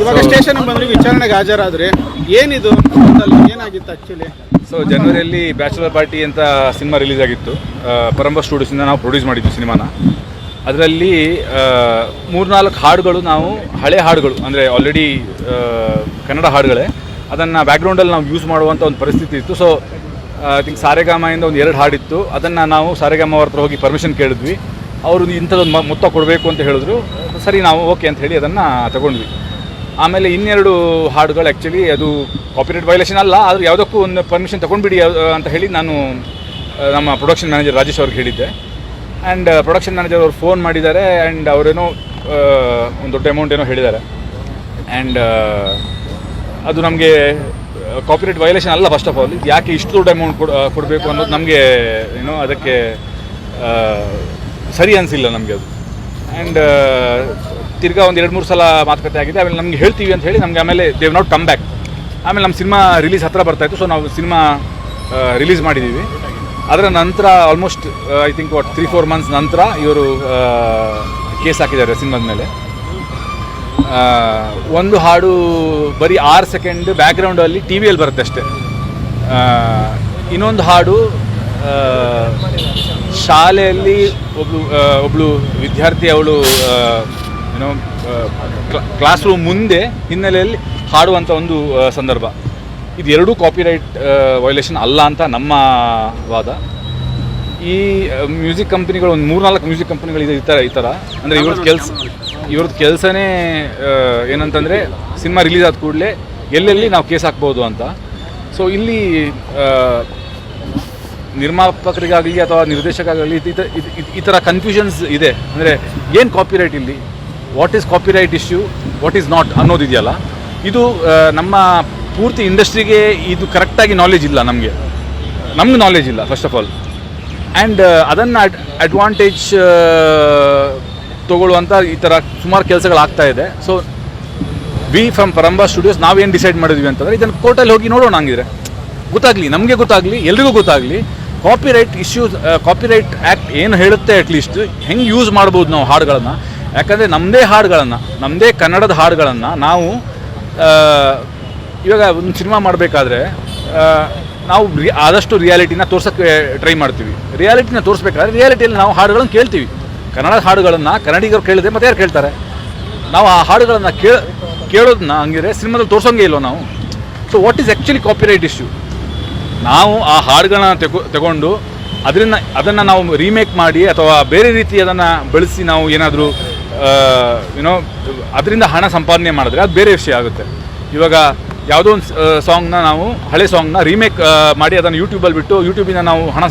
ಇವಾಗ ಸ್ಟೇಷನ್ ಬಂದ್ರೆ ವಿಚಾರಣೆಗೆ ಹಾಜರಾದ್ರೆ ಏನಿದು ಏನಾಗಿತ್ತು ಆಕ್ಚುಲಿ? ಸೊ ಜನವರಿಯಲ್ಲಿ ಬ್ಯಾಚುಲರ್ ಪಾರ್ಟಿ ಅಂತ ಸಿನಿಮಾ ರಿಲೀಸ್ ಆಗಿತ್ತು. ಪರಂಬ ಸ್ಟುಡಿಯೋಸಿಂದ ನಾವು ಪ್ರೊಡ್ಯೂಸ್ ಮಾಡಿದ್ವಿ ಸಿನಿಮಾನ. ಅದರಲ್ಲಿ 3-4 ಹಾಡುಗಳು ನಾವು ಹಳೆ ಹಾಡುಗಳು ಅಂದರೆ ಆಲ್ರೆಡಿ ಕನ್ನಡ ಹಾಡುಗಳೇ, ಅದನ್ನು ಬ್ಯಾಕ್ಗ್ರೌಂಡಲ್ಲಿ ನಾವು ಯೂಸ್ ಮಾಡುವಂಥ ಒಂದು ಪರಿಸ್ಥಿತಿ ಇತ್ತು. ಸೊ ಐ ಥಿಂಕ್ ಸಾರೆಗಾಮದಿಂದ ಒಂದು 2 ಹಾಡಿತ್ತು. ಅದನ್ನು ನಾವು ಸಾರೆಗಾಮ ಅವ್ರ ಹತ್ರ ಹೋಗಿ ಪರ್ಮಿಷನ್ ಕೇಳಿದ್ವಿ. ಅವರು ಇಂಥದ್ದೊಂದು ಮೊತ್ತ ಕೊಡಬೇಕು ಅಂತ ಹೇಳಿದ್ರು. ಸರಿ, ನಾವು ಓಕೆ ಅಂತ ಹೇಳಿ ಅದನ್ನು ತಗೊಂಡ್ವಿ. ಆಮೇಲೆ 2 ಹಾಡುಗಳು ಆ್ಯಕ್ಚುಲಿ ಅದು ಕಾಪಿರೈಟ್ ವೈಲೇಷನ್ ಅಲ್ಲ, ಆದರೂ ಯಾವುದಕ್ಕೂ ಒಂದು ಪರ್ಮಿಷನ್ ತೊಗೊಂಡ್ಬಿಡಿ ಅಂತ ಹೇಳಿ ನಾನು ನಮ್ಮ ಪ್ರೊಡಕ್ಷನ್ ಮ್ಯಾನೇಜರ್ ರಾಜೇಶ್ ಅವ್ರಿಗೆ ಹೇಳಿದ್ದೆ. ಆ್ಯಂಡ್ ಪ್ರೊಡಕ್ಷನ್ ಮ್ಯಾನೇಜರ್ ಅವ್ರು ಫೋನ್ ಮಾಡಿದ್ದಾರೆ. ಆ್ಯಂಡ್ ಅವರೇನೋ ಒಂದು ದೊಡ್ಡ ಅಮೌಂಟ್ ಏನೋ ಹೇಳಿದ್ದಾರೆ. ಆ್ಯಂಡ್ ಅದು ನಮಗೆ ಕಾಪಿರೈಟ್ ವೈಲೇಷನ್ ಅಲ್ಲ. ಫಸ್ಟ್ ಆಫ್ ಆಲ್ ಇದು ಯಾಕೆ ಇಷ್ಟು ದೊಡ್ಡ ಅಮೌಂಟ್ ಕೊಡಬೇಕು ಅನ್ನೋದು ನಮಗೆ ಏನೋ ಅದಕ್ಕೆ ಸರಿ ಅನಿಸಿಲ್ಲ ನಮಗೆ ಅದು. ಆ್ಯಂಡ್ ತಿರ್ಗಾ ಒಂದು 2-3 ಸಲ ಮಾತುಕತೆ ಆಗಿದೆ. ಆಮೇಲೆ ನಮ್ಗೆ ಹೇಳ್ತೀವಿ ಅಂತ ಹೇಳಿ ನಮಗೆ ಆಮೇಲೆ ದೇವ್ ನಾಟ್ ಕಮ್ ಬ್ಯಾಕ್. ಆಮೇಲೆ ನಮ್ಮ ಸಿನಿಮಾ ರಿಲೀಸ್ ಹತ್ತಿರ ಬರ್ತಾಯಿತ್ತು. ಸೊ ನಾವು ಸಿನಿಮಾ ರಿಲೀಸ್ ಮಾಡಿದ್ದೀವಿ. ಅದರ ನಂತರ ಆಲ್ಮೋಸ್ಟ್ ಐ ಥಿಂಕ್ 3-4 ಮಂತ್ಸ್ ನಂತರ ಇವರು ಕೇಸ್ ಹಾಕಿದ್ದಾರೆ ಸಿನಿಮಾದ ಮೇಲೆ. ಒಂದು ಹಾಡು ಬರೀ 6 ಸೆಕೆಂಡ್ ಬ್ಯಾಕ್ಗ್ರೌಂಡಲ್ಲಿ ಟಿ ವಿಯಲ್ಲಿ ಬರುತ್ತೆ ಅಷ್ಟೇ. ಇನ್ನೊಂದು ಹಾಡು ಶಾಲೆಯಲ್ಲಿ ಒಬ್ಬಳು ವಿದ್ಯಾರ್ಥಿ ಅವಳು ಏನೋ ಕ್ಲಾಸ್ ರೂಮ್ ಮುಂದೆ ಹಿನ್ನೆಲೆಯಲ್ಲಿ ಹಾಡುವಂಥ ಒಂದು ಸಂದರ್ಭ. ಇದು 2 ಕಾಪಿರೈಟ್ ವೈಲೇಷನ್ ಅಲ್ಲ ಅಂತ ನಮ್ಮ ವಾದ. ಈ ಮ್ಯೂಸಿಕ್ ಕಂಪ್ನಿಗಳು ಒಂದು 3-4 ಮ್ಯೂಸಿಕ್ ಕಂಪ್ನಿಗಳಿದೆ ಈ ಥರ. ಅಂದರೆ ಇವ್ರದ್ದು ಕೆಲಸನೇ ಏನಂತಂದರೆ ಸಿನಿಮಾ ರಿಲೀಸ್ ಆದ ಕೂಡಲೇ ಎಲ್ಲೆಲ್ಲಿ ನಾವು ಕೇಸ್ ಹಾಕ್ಬೋದು ಅಂತ. ಸೊ ಇಲ್ಲಿ ನಿರ್ಮಾಪಕರಿಗಾಗಲಿ ಅಥವಾ ನಿರ್ದೇಶಕರಾಗಲಿ ಈ ಥರ ಕನ್ಫ್ಯೂಷನ್ಸ್ ಇದೆ. ಅಂದರೆ ಏನು ಕಾಪಿರೈಟ್ ಇಲ್ಲಿ, what is copyright issue, what is not ಅನ್ನೋದಿದೆಯಲ್ಲ, ಇದು ನಮ್ಮ ಪೂರ್ತಿ ಇಂಡಸ್ಟ್ರಿಗೆ ಇದು ಕರೆಕ್ಟಾಗಿ ನಾಲೆಜ್ ಇಲ್ಲ. ನಮಗೆ ನಾಲೆಜ್ ಇಲ್ಲ ಫಸ್ಟ್ ಆಫ್ ಆಲ್. ಆ್ಯಂಡ್ ಅದನ್ನು ಅಡ್ವಾಂಟೇಜ್ ತೊಗೊಳ್ಳುವಂಥ ಈ ಥರ ಸುಮಾರು ಕೆಲಸಗಳಾಗ್ತಾ ಇದೆ. ಸೊ ವಿ ಫ್ರಮ್ ಪರಂಬ ಸ್ಟುಡಿಯೋಸ್ ನಾವೇನು ಡಿಸೈಡ್ ಮಾಡಿದ್ವಿ ಅಂತಂದರೆ ಇದನ್ನು ಕೋರ್ಟಲ್ಲಿ ಹೋಗಿ ನೋಡೋಣ. ಹಂಗಿದ್ರೆ ಗೊತ್ತಾಗಲಿ, ನಮಗೆ ಗೊತ್ತಾಗಲಿ, ಎಲ್ರಿಗೂ ಗೊತ್ತಾಗಲಿ ಕಾಪಿರೈಟ್ ಇಶ್ಯೂಸ್, ಕಾಪಿರೈಟ್ ಆ್ಯಕ್ಟ್ ಏನು ಹೇಳುತ್ತೆ, ಅಟ್ಲೀಸ್ಟ್ ಹೆಂಗೆ ಯೂಸ್ ಮಾಡ್ಬೋದು ನಾವು ಹಾಡುಗಳನ್ನು. ಯಾಕಂದರೆ ನಮ್ಮದೇ ಕನ್ನಡದ ಹಾಡುಗಳನ್ನು ನಾವು ಇವಾಗ ಒಂದು ಸಿನಿಮಾ ಮಾಡಬೇಕಾದ್ರೆ ನಾವು ಆದಷ್ಟು ರಿಯಾಲಿಟಿನ ತೋರ್ಸೋಕ್ಕೆ ಟ್ರೈ ಮಾಡ್ತೀವಿ. ರಿಯಾಲಿಟಿನ ತೋರಿಸ್ಬೇಕಾದ್ರೆ ರಿಯಾಲಿಟಿಯಲ್ಲಿ ನಾವು ಹಾಡುಗಳನ್ನು ಕೇಳ್ತೀವಿ. ಕನ್ನಡ ಹಾಡುಗಳನ್ನು ಕನ್ನಡಿಗರು ಕೇಳಿದ್ರೆ ಮತ್ತೆ ಯಾರು ಕೇಳ್ತಾರೆ? ನಾವು ಆ ಹಾಡುಗಳನ್ನು ಕೇಳೋದನ್ನ ಹಂಗಿದ್ರೆ ಸಿನಿಮಾದಲ್ಲಿ ತೋರಿಸೋಂಗೇ ಇಲ್ವೋ ನಾವು. So what is actually copyright issue? ನಾವು ಆ ಹಾಡುಗಳನ್ನ ತಗೊಂಡು ಅದನ್ನು ನಾವು ರೀಮೇಕ್ ಮಾಡಿ ಅಥವಾ ಬೇರೆ ರೀತಿ ಅದನ್ನು ಬಳಸಿ ನಾವು ಏನಾದರೂ ಏನೋ ಅದರಿಂದ ಹಣ ಸಂಪಾದನೆ ಮಾಡಿದ್ರೆ ಅದು ಬೇರೆ ವಿಷಯ ಆಗುತ್ತೆ. ಇವಾಗ ಯಾವುದೋ ಒಂದು ಸಾಂಗ್ನ ನಾವು ಹಳೆ ಸಾಂಗ್ನ ರೀಮೇಕ್ ಮಾಡಿ ಅದನ್ನು ಯೂಟ್ಯೂಬಲ್ಲಿ ಬಿಟ್ಟು ಯೂಟ್ಯೂಬಿಂದ ನಾವು ಹಣ